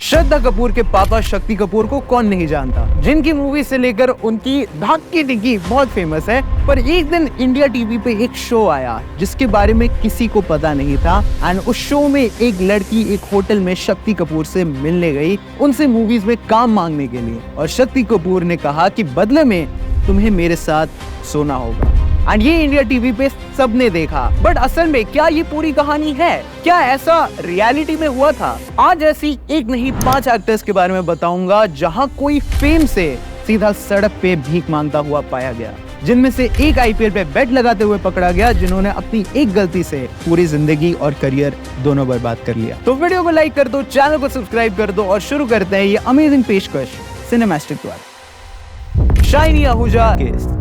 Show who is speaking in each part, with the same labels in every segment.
Speaker 1: श्रद्धा कपूर के पापा शक्ति कपूर को कौन नहीं जानता, जिनकी मूवी से लेकर उनकी धक्की टिक्की बहुत फेमस है। पर एक दिन इंडिया टीवी पे एक शो आया जिसके बारे में किसी को पता नहीं था। एंड उस शो में एक लड़की एक होटल में शक्ति कपूर से मिलने गई, उनसे मूवीज में काम मांगने के लिए। और शक्ति कपूर ने कहा कि बदले में तुम्हें मेरे साथ सोना होगा। एंड ये इंडिया टीवी पे सबने देखा। बट असल में क्या ये पूरी कहानी है? क्या ऐसा रियलिटी में हुआ था? आज ऐसी एक नहीं 5 एक्टर्स के बारे में बताऊंगा जहां कोई फेम से सीधा सड़क पे भीख मांगता हुआ पाया गया, जिनमें से एक आईपीएल पे बेट लगाते हुए पकड़ा गया, जिन्होंने अपनी एक गलती से पूरी जिंदगी और करियर दोनों बर्बाद कर लिया। तो वीडियो को लाइक कर दो, चैनल को सब्सक्राइब कर दो और शुरू करते हैं ये अमेजिंग पेशकश सिनेमैस्टिक द्वारा। Shiny Ahuja case.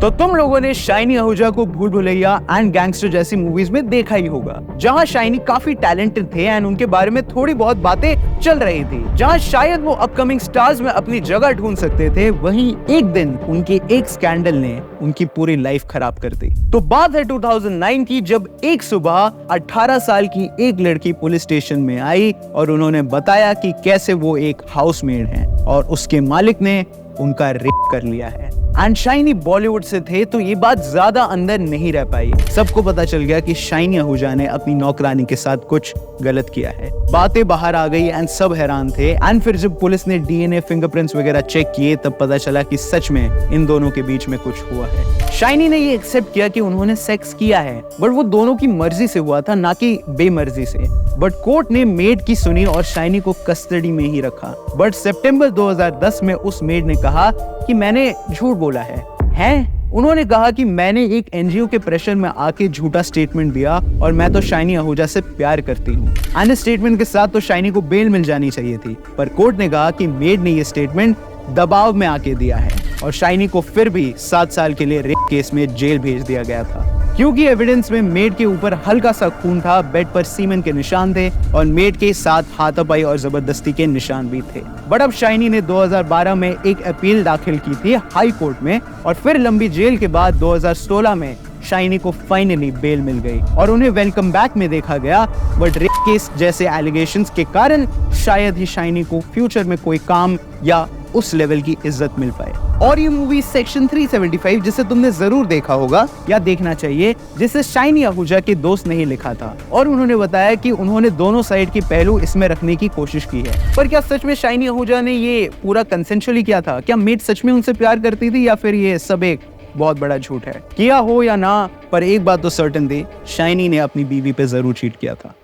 Speaker 1: तो तुम लोगों ने शाइनी आहूजा को भूल भुलैया एंड गैंगस्टर जैसी मूवीज में देखा ही होगा, जहां शाइनी काफी टैलेंटेड थे एंड उनके बारे में थोड़ी बहुत बातें चल रही थी, जहां शायद वो अपकमिंग स्टार्स में अपनी जगह ढूंढ सकते थे। वहीं एक दिन उनके एक स्कैंडल ने उनकी पूरी लाइफ खराब कर दी। तो बात है 2009 की, जब एक सुबह 18 साल की एक लड़की पुलिस स्टेशन में आई और उन्होंने बताया कि कैसे वो एक हाउसमेड है और उसके मालिक ने उनका रेप कर लिया है। एंड शाइनी बॉलीवुड से थे तो ये बात ज्यादा अंदर नहीं रह पाई। सबको पता चल गया कि शाइनी आहूजा ने अपनी नौकरानी के साथ कुछ गलत किया है। बातें बाहर आ गई एंड सब हैरान थे। एंड फिर जब पुलिस ने डीएनए फिंगरप्रिंट्स वगैरह चेक किए तब पता चला कि सच में इन दोनों के बीच में कुछ हुआ है। शाइनी ने ये एक्सेप्ट किया कि उन्होंने सेक्स किया है, बट वो दोनों की मर्जी से हुआ था, ना कि बेमर्जी से। बट कोर्ट ने मेड की सुनी और शाइनी को कस्टडी में ही रखा। बट सितंबर 2010 में उस मेड ने कहा कि मैंने झूठ बोला है। उन्होंने कहा कि मैंने एक एनजीओ के प्रेशर में आके झूठा स्टेटमेंट दिया और मैं तो शाइनी आहूजा से प्यार करती हूँ। एंड स्टेटमेंट के साथ तो शाइनी को बेल मिल जानी चाहिए थी, पर कोर्ट ने कहा कि मेड ने ये स्टेटमेंट दबाव में आके दिया है और शाइनी को फिर भी 7 साल के लिए रेप केस में जेल भेज दिया गया था, क्योंकि एविडेंस में मेड के ऊपर हल्का सा खून था, बेड पर सीमेन के निशान थे और मेड के साथ हाथापाई और जबरदस्ती के निशान भी थे। बट अब शाइनी ने 2012 में एक अपील दाखिल की थी हाई कोर्ट में और फिर लंबी जेल के बाद 2016 में शाइनी को फाइनली बेल मिल गई और उन्हें वेलकम बैक में देखा गया। बट रेप केस जैसे एलिगेशंस के कारण शायद ही शाइनी को फ्यूचर में कोई काम या उस लेवल की इज्जत मिल पाए। और ये मूवी सेक्शन 375, जिसे तुमने जरूर देखा होगा या देखना चाहिए, जिसे शाइनी आहूजा के दोस्त ने ही लिखा था और उन्होंने बताया कि उन्होंने दोनों साइड के पहलू इसमें रखने की कोशिश की है। पर क्या सच में शाइनी आहूजा ने ये पूरा कंसेंशुअली किया था? क्या मेड सच में उनसे प्यार करती थी या फिर ये सब एक बहुत बड़ा झूठ है? किया हो या ना, पर एक बात तो सर्टेन थी, शाइनी ने अपनी बीवी पे जरूर चीट किया था।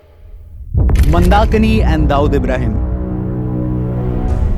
Speaker 1: मंदाकिनी एंड दाऊद इब्राहिम।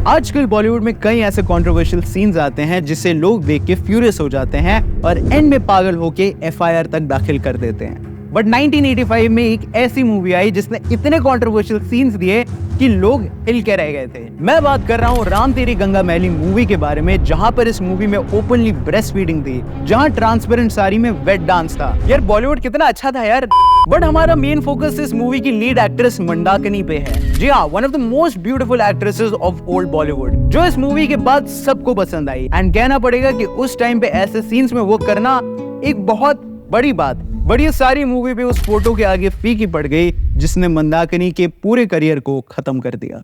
Speaker 1: आजकल बॉलीवुड में कई ऐसे कंट्रोवर्शियल सीन्स आते हैं जिसे लोग देख के फ्यूरियस हो जाते हैं और एंड में पागल होके एफआईआर तक दाखिल कर देते हैं। बट 1985 में एक ऐसी मूवी आई जिसने इतने कंट्रोवर्शियल सीन्स दिए कि लोग हिल के रह गए थे। मैं बात कर रहा हूँ राम तेरी गंगा मैली मूवी के बारे में, जहाँ पर इस मूवी में ओपनली ब्रेस्ट फीडिंग थी, जहाँ ट्रांसपेरेंट साड़ी में वेट डांस था। यार बॉलीवुड कितना अच्छा था यार। बट हमारा मेन फोकस इस मूवी की लीड एक्ट्रेस मंदाकिनी पे है। जी हाँ, one of the most beautiful actresses of old Bollywood, जो इस मूवी के बाद सबको पसंद आई। एंड कहना पड़ेगा कि उस टाइम पे ऐसे सीन्स में वो करना एक बहुत बड़ी बात। बट ये सारी मूवी पे उस फोटो के आगे फीकी पड़ गई जिसने मंदाकिनी के पूरे करियर को खत्म कर दिया।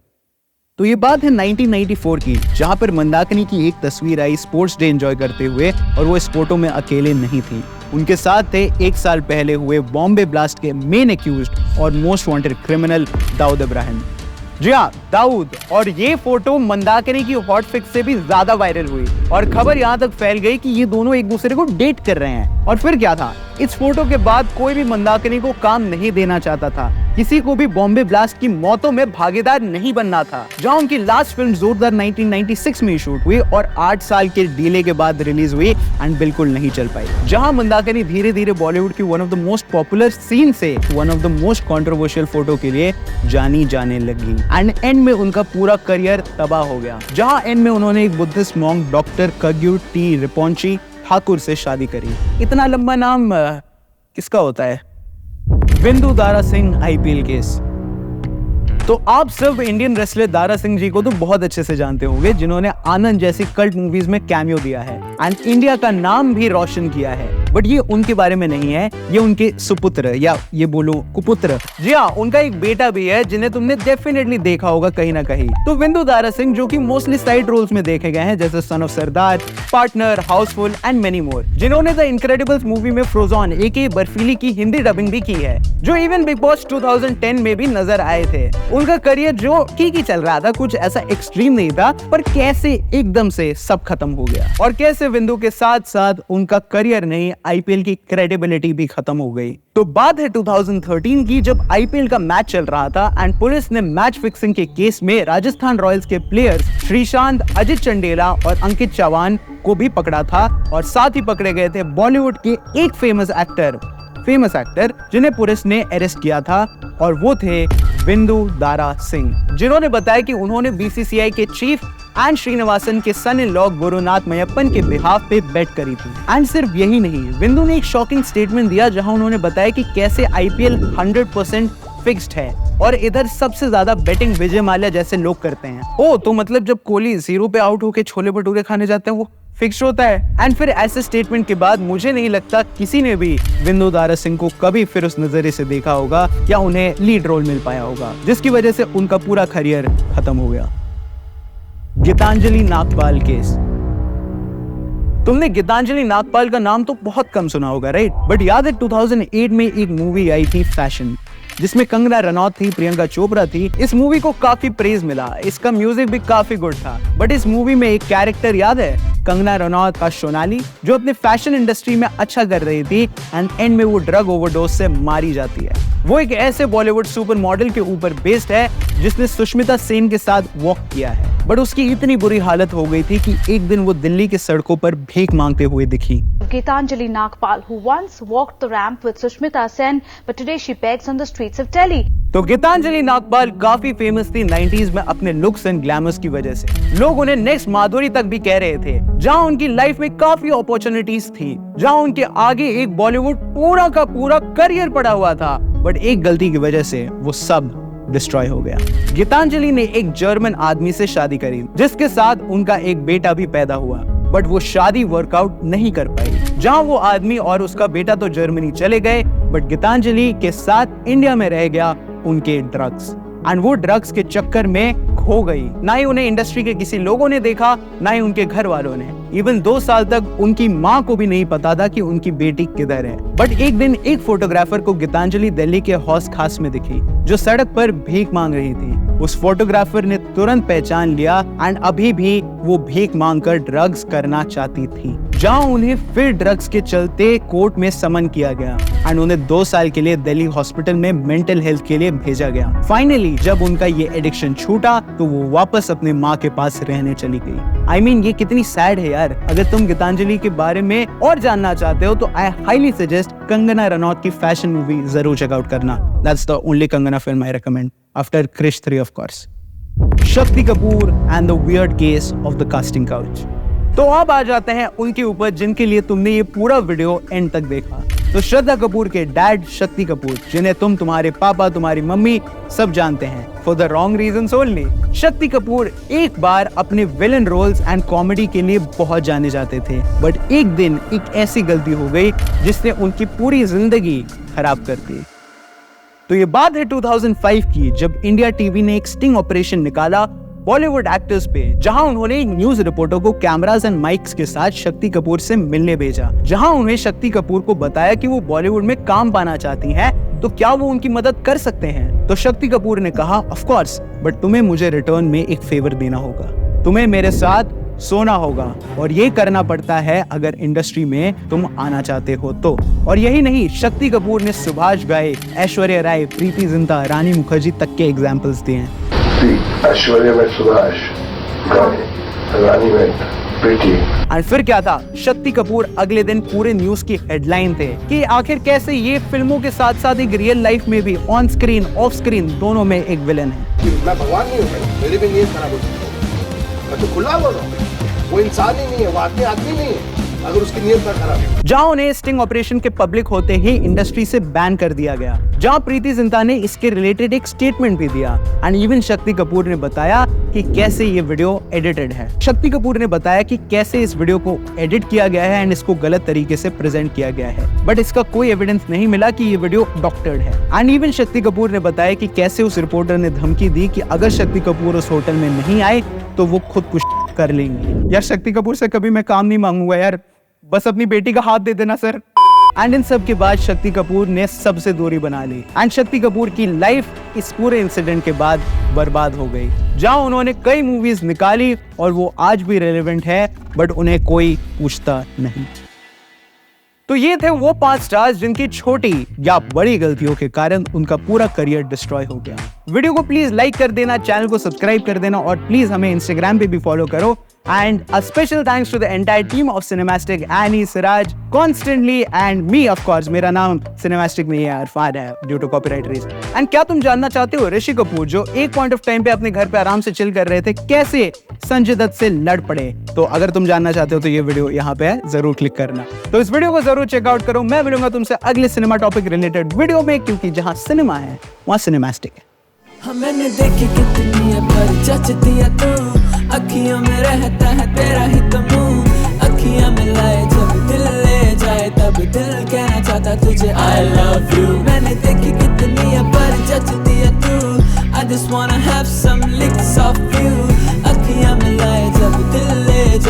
Speaker 1: तो ये बात है 1994 की, जहां पर मंदाकिनी की एक तस्वीर आई स्पोर्ट्स डे एंजॉय करते हुए और वो इस फोटो में अकेले नहीं थी। उनके साथ थे 1 साल पहले हुए बॉम्बे ब्लास्ट के मेन एक्यूज्ड और most wanted criminal Dawood Ibrahim. जी हाँ, दाऊद। और ये फोटो मंदाकिनी की हॉट फिक्स से भी ज्यादा वायरल हुई और खबर यहाँ तक फैल गई कि ये दोनों एक दूसरे को डेट कर रहे हैं। और फिर क्या था, इस फोटो के बाद कोई भी मंदाकिनी को काम नहीं देना चाहता था, किसी को भी बॉम्बे ब्लास्ट की मौतों में भागीदार नहीं बनना था। जहां उनकी लास्ट फिल्म जोरदार 1996 में शूट हुई और 8 साल के डिले के बाद रिलीज हुई एंड बिल्कुल नहीं चल पाई। जहां मंदाकिनी धीरे धीरे बॉलीवुड की one of the most popular scene से one of the most controversial photo के लिए जानी जाने लगी एंड एंड में उनका पूरा करियर तबाह हो गया। जहां एंड में उन्होंने एक Buddhist monk doctor Kagyu T Rinpoche Thakur से शादी करी। इतना लंबा नाम किसका होता है? बिंदु दारा सिंह आईपीएल केस। तो आप सब इंडियन रेसलर दारा सिंह जी को तो बहुत अच्छे से जानते होंगे, जिन्होंने आनंद जैसी कल्ट मूवीज में कैमियो दिया है एंड इंडिया का नाम भी रोशन किया है। बट ये उनके बारे में नहीं है, ये उनके सुपुत्र या ये बोलो कुपुत्र। जी हाँ, उनका एक बेटा भी है जिन्हें तुमने डेफिनेटली देखा होगा कहीं ना कहीं। तो विंदु दारा सिंह, जो कि मोस्टली साइड रोल्स में देखे गए हैं, जैसे son of Sardar, partner, Housefull and many more, जिन्होंने द इनक्रेडिबल्स मूवी में फ्रोजन एके बर्फीली की हिंदी डबिंग भी की है, जो इवन बिग बॉस 2010 में भी नजर आए थे। उनका करियर जो ठीक ही चल रहा था, कुछ ऐसा एक्सट्रीम नहीं था, पर कैसे एकदम से सब खत्म हो गया, और कैसे विंदु के साथ साथ उनका करियर नहीं, आईपीएल की क्रेडिबिलिटी भी खत्म हो गई। तो बात है 2013 की, जब आईपीएल का मैच चल रहा था एंड पुलिस ने मैच फिक्सिंग के केस में राजस्थान रॉयल्स के प्लेयर्स श्रीशांत, अजित चंडेला और अंकित चौहान को भी पकड़ा था, और साथ ही पकड़े गए थे बॉलीवुड के एक फेमस एक्टर जिन्हें पुलिस ने अरेस्ट किया था, और वो थे विंदु दारा सिंह, जिन्होंने बताया कि उन्होंने बीसीसीआई के चीफ एंड श्रीनिवासन के सन इन लॉ गुरुनाथ मयप्पन के बिहाफ पे बेट करी थी। एंड सिर्फ यही नहीं, विंदु ने एक शॉकिंग स्टेटमेंट दिया जहां उन्होंने बताया कि कैसे आईपीएल 100% फिक्स्ड है, और इधर सबसे ज्यादा बेटिंग विजय माल्या जैसे लोग करते हैं। ओ, तो मतलब जब कोहली 0 पे आउट होके छोले भटूरे खाने जाते हैं वो फिक्स होता है। एंड फिर ऐसे स्टेटमेंट के बाद मुझे नहीं लगता किसी ने भी विंदु दारा सिंह को कभी फिर उस नजरिए से देखा होगा या उन्हें लीड रोल मिल पाया होगा, जिसकी वजह से उनका पूरा करियर खत्म हो गया। गीतांजलि नागपाल केस। तुमने गीतांजलि नागपाल का नाम तो बहुत कम सुना होगा, राइट? बट याद है 2008 में एक मूवी आई थी फैशन, जिसमें कंगना रनौत थी, प्रियंका चोपड़ा थी। इस मूवी को काफी प्रेज मिला, इसका म्यूजिक भी काफी गुड था। बट इस मूवी में एक कैरेक्टर याद है, कंगना रनौत का सोनाली, जो अपने फैशन इंडस्ट्री में अच्छा कर रही थी एंड एंड में वो ड्रग ओवरडोज से मारी जाती है। वो एक ऐसे बॉलीवुड सुपर मॉडल के ऊपर बेस्ड है जिसने सुष्मिता सेन के साथ वॉक किया है, बट उसकी इतनी बुरी हालत हो गई थी कि एक दिन वो दिल्ली की सड़कों पर भीख मांगते हुए दिखी।
Speaker 2: Gitanjali Nagpal, who once walked the ramp with Sushmita Sen, but today she begs on the streets of Delhi.
Speaker 1: तो गीतांजलि नागपाल काफी फेमस थी 90s में अपने लुक्स एंड ग्लैमर्स की वजह से। लोग उन्हें नेक्स्ट माधुरी तक भी कह रहे थे, जहां उनकी लाइफ में काफी अपॉर्चुनिटीज थी, जहां उनके आगे एक बॉलीवुड पूरा का पूरा करियर पड़ा हुआ था, बट एक गलती की वजह से वो सब डिस्ट्रॉय हो गया। गीतांजलि ने एक जर्मन आदमी से शादी करी, जिसके साथ उनका एक बेटा भी पैदा हुआ, बट वो शादी वर्कआउट नहीं कर पाई। जहां वो आदमी और उसका बेटा तो जर्मनी चले गए, बट गीतांजलि के साथ इंडिया में रह गया उनके ड्रग्स, एंड वो ड्रग्स के चक्कर में खो गई। ना ही उन्हें इंडस्ट्री के किसी लोगों ने देखा, ना ही उनके घर वालों ने। इवन 2 साल तक उनकी माँ को भी नहीं पता था कि उनकी बेटी किधर है। बट एक दिन एक फोटोग्राफर को गीतांजलि दिल्ली के हौस खास में दिखी, जो सड़क पर भीख मांग रही थी। उस फोटोग्राफर ने तुरंत पहचान लिया एंड अभी भी वो भीख मांगकर ड्रग्स करना चाहती थी, जहां उन्हें फिर ड्रग्स के चलते कोर्ट में समन किया गया एंड उन्हें 2 साल के लिए दिल्ली हॉस्पिटल में मेंटल हेल्थ के लिए भेजा गया। फाइनली जब उनका ये एडिक्शन छूटा तो वो वापस अपने माँ के पास रहने चली गई। I mean, ये कितनी सैड है यार। अगर तुम गीतांजलि के बारे में और जानना चाहते हो तो I highly suggest Kangana Ranaut की फैशन मूवी जरूर चेकआउट करना। That's the only Kangana film I recommend after Krish 3 of course. Shakti Kapoor and the weird case of the casting couch. तो अब आ जाते हैं उनके ऊपर जिनके लिए तुमने ये पूरा वीडियो एंड तक देखा। तो श्रद्धा कपूर के डैड शक्ति कपूर, जिन्हें तुम्हारे पापा, तुम्हारी मम्मी सब जानते हैं, for the wrong reasons only. Shakti Kapoor एक बार अपने विलन रोल्स एंड कॉमेडी के लिए बहुत जाने जाते थे, बट एक दिन एक ऐसी गलती हो गई जिसने उनकी पूरी जिंदगी खराब कर दी। तो ये बात है 2005 की, जब इंडिया टीवी ने एक स्टिंग ऑपरेशन निकाला बॉलीवुड एक्टर्स पे, जहां उन्होंने न्यूज रिपोर्टर को कैमरास एंड माइक्स के साथ शक्ति कपूर से मिलने भेजा, जहां उन्हें शक्ति कपूर को बताया कि वो बॉलीवुड में काम पाना चाहती हैं, तो क्या वो उनकी मदद कर सकते हैं। तो शक्ति कपूर ने कहा, ऑफ कोर्स, बट तुम्हें मुझे रिटर्न में एक फेवर देना होगा, तुम्हें मेरे साथ सोना होगा, और ये करना पड़ता है अगर इंडस्ट्री में तुम आना चाहते हो तो। और यही नहीं, शक्ति कपूर ने सुभाष घाई, ऐश्वर्या राय, प्रीति जिंटा, रानी मुखर्जी तक के एग्जाम्पल्स दिए हैं।
Speaker 3: ऐश्वर्या में सुभाष घाई, रानी में प्रीति।
Speaker 1: और फिर क्या था, शक्ति कपूर अगले दिन पूरे न्यूज की हेडलाइन थे कि आखिर कैसे ये फिल्मों के साथ साथ एक रियल लाइफ में भी ऑन स्क्रीन ऑफ स्क्रीन दोनों में एक विलन है।
Speaker 3: मैं भगवान नहीं हूँ, मेरी भी नीयत खराब हो सकती है। मैं तो खुला बोल रहा हूँ, वो इंसान ही नहीं है, वो आदमी नहीं है, अगर उसकी नीयत ना खराब है।
Speaker 1: जहां उन्हें स्टिंग ऑपरेशन के पब्लिक होते ही इंडस्ट्री से बैन कर दिया गया, जहां प्रीति जिंटा ने इसके रिलेटेड एक स्टेटमेंट भी दिया एंड इवन शक्ति कपूर ने बताया कि कैसे ये वीडियो एडिटेड है। शक्ति कपूर ने बताया कि कैसे इस वीडियो को एडिट किया गया है एंड इसको गलत तरीके से प्रेजेंट किया गया है, बट इसका कोई एविडेंस नहीं मिला कि ये वीडियो डॉक्टर्ड है। एंड इवन शक्ति कपूर ने बताया कि कैसे उस रिपोर्टर ने धमकी दी कि अगर शक्ति कपूर उस होटल में नहीं आए तो वो खुद कुछ कर लेंगे। यार शक्ति कपूर से कभी मैं काम नहीं मांगूंगा यार, बस अपनी बेटी का हाथ दे देना सर। एंड इन सब के बाद शक्ति कपूर ने सबसे दूरी बना ली एंड शक्ति कपूर की लाइफ इस पूरे इंसिडेंट के बाद बर्बाद हो गई, जहां उन्होंने कई मूवीज निकाली और वो आज भी रेलेवेंट है, बट उन्हें कोई पूछता नहीं। तो ये थे वो 5 स्टार्स जिनकी छोटी या बड़ी गलतियों के कारण उनका पूरा करियर डिस्ट्रॉय हो गया। वीडियो को प्लीज लाइक कर देना, चैनल को सब्सक्राइब कर देना और प्लीज हमें इंस्टाग्राम पे भी फॉलो करो। And a special thanks to the entire team of Cinemastic, Annie, Siraj, constantly and me of course। मेरा नाम Cinemastic में है, इरफान है, due to copyright reason। And क्या तुम जानना चाहते हो ऋषि कपूर जो एक पॉइंट ऑफ टाइम पे अपने घर पे आराम से चिल कर रहे थे, कैसे संजय दत्त से लड़ पड़े? तो अगर तुम जानना चाहते हो तो ये वीडियो यहाँ पे है, जरूर क्लिक करना। तो इस वीडियो को जरूर चेकआउट करो। मैं मिलूंगा तुमसे अगले सिनेमा टॉपिक रिलेटेड वीडियो में, क्योंकि जहाँ सिनेमा है वहाँ सिनेमास्टिक है।
Speaker 4: मैंने देखी कितनी है पर जचती है तू, अखियों में रहता है तेरा ही तो मुंह, अखियां मिलाए जब दिल ले जाए तब दिल कहना चाहता तुझे I love you। मैंने देखी कितनी है पर जचती है तू, I just wanna have some